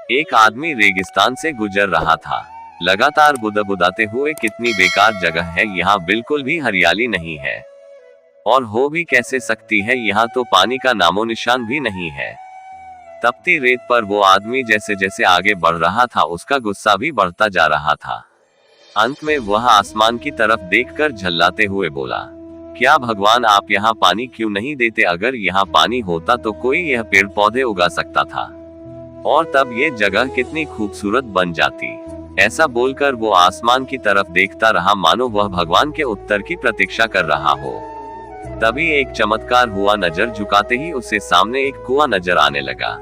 एक आदमी रेगिस्तान से गुजर रहा था। लगातार बुदबुदाते हुए, कितनी बेकार जगह है, यहाँ बिल्कुल भी हरियाली नहीं है। और हो भी कैसे सकती है, यहाँ तो पानी का नामो निशान भी नहीं है। तपती रेत पर वो आदमी जैसे जैसे आगे बढ़ रहा था, उसका गुस्सा भी बढ़ता जा रहा था। अंत में वह आसमान की तरफ देखकर झल्लाते हुए बोला, क्या भगवान, आप यहाँ पानी क्यों नहीं देते? अगर यहाँ पानी होता तो कोई यह पेड़ पौधे उगा सकता था, और तब ये जगह कितनी खूबसूरत बन जाती। ऐसा बोलकर वो आसमान की तरफ देखता रहा, मानो वह भगवान के उत्तर की प्रतीक्षा कर रहा हो। तभी एक चमत्कार हुआ। नजर झुकाते ही उसे सामने एक कुआं नजर आने लगा।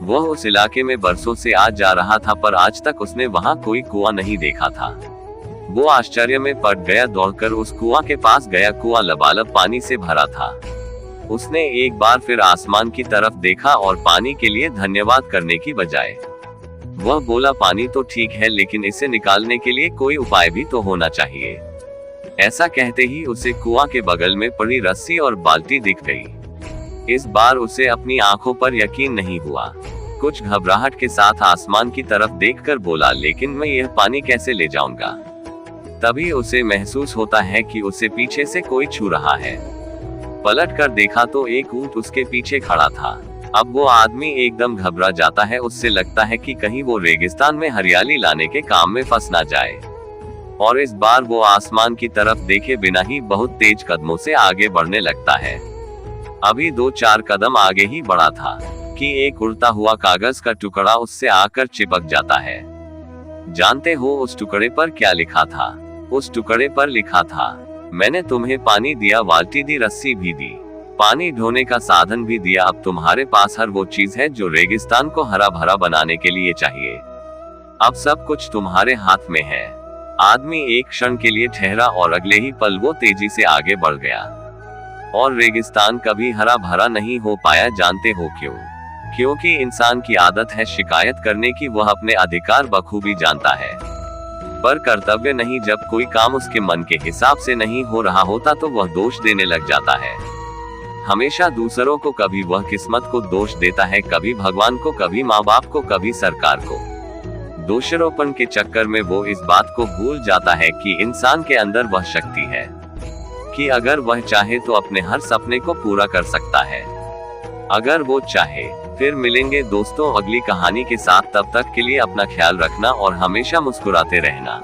वह उस इलाके में बरसों से आ जा रहा था, पर आज तक उसने वहां कोई कुआं नहीं देखा था। वो आश्चर्य में पड़ गया। दौड़कर उस कुआं के पास गया। कुआं लबालब पानी से भरा था। उसने एक बार फिर आसमान की तरफ देखा और पानी के लिए धन्यवाद करने की बजाय वह बोला, पानी तो ठीक है, लेकिन इसे निकालने के लिए कोई उपाय भी तो होना चाहिए। ऐसा कहते ही उसे कुआं के बगल में पड़ी रस्सी और बाल्टी दिख गई। इस बार उसे अपनी आंखों पर यकीन नहीं हुआ। कुछ घबराहट के साथ आसमान की तरफ देखकर बोला, लेकिन मैं यह पानी कैसे ले जाऊंगा? तभी उसे महसूस होता है कि उसे पीछे से कोई छू रहा है। पलट कर देखा तो एक ऊंट उसके पीछे खड़ा था। अब वो आदमी एकदम घबरा जाता है। उससे लगता है कि कहीं वो रेगिस्तान में हरियाली लाने के काम में फंस ना जाए। और इस बार वो आसमान की तरफ देखे बिना ही बहुत तेज कदमों से आगे बढ़ने लगता है। अभी 2-4 कदम आगे ही बढ़ा था कि एक उड़ता हुआ कागज का टुकड़ा उससे आकर चिपक जाता है। जानते हो उस टुकड़े पर क्या लिखा था? उस टुकड़े पर लिखा था, मैंने तुम्हें पानी दिया, बाल्टी दी, रस्सी भी दी, पानी ढोने का साधन भी दिया। अब तुम्हारे पास हर वो चीज है जो रेगिस्तान को हरा भरा बनाने के लिए चाहिए। अब सब कुछ तुम्हारे हाथ में है। आदमी एक क्षण के लिए ठहरा और अगले ही पल वो तेजी से आगे बढ़ गया। और रेगिस्तान कभी हरा भरा नहीं हो पाया। जानते हो क्यों? क्योंकि इंसान की आदत है शिकायत करने की। वह अपने अधिकार बखूबी जानता है, पर कर्तव्य नहीं। जब कोई काम उसके मन के हिसाब से नहीं हो रहा होता तो वह दोष देने लग जाता है। हमेशा दूसरों को। कभी वह किस्मत को दोष देता है, कभी भगवान को, कभी माँ बाप को, कभी सरकार को। दोषारोपण के चक्कर में वो इस बात को भूल जाता है कि इंसान के अंदर वह शक्ति है कि अगर वह चाहे तो अपने हर सपने को पूरा कर सकता है, अगर वो चाहे। फिर मिलेंगे दोस्तों अगली कहानी के साथ। तब तक के लिए अपना ख्याल रखना और हमेशा मुस्कुराते रहना।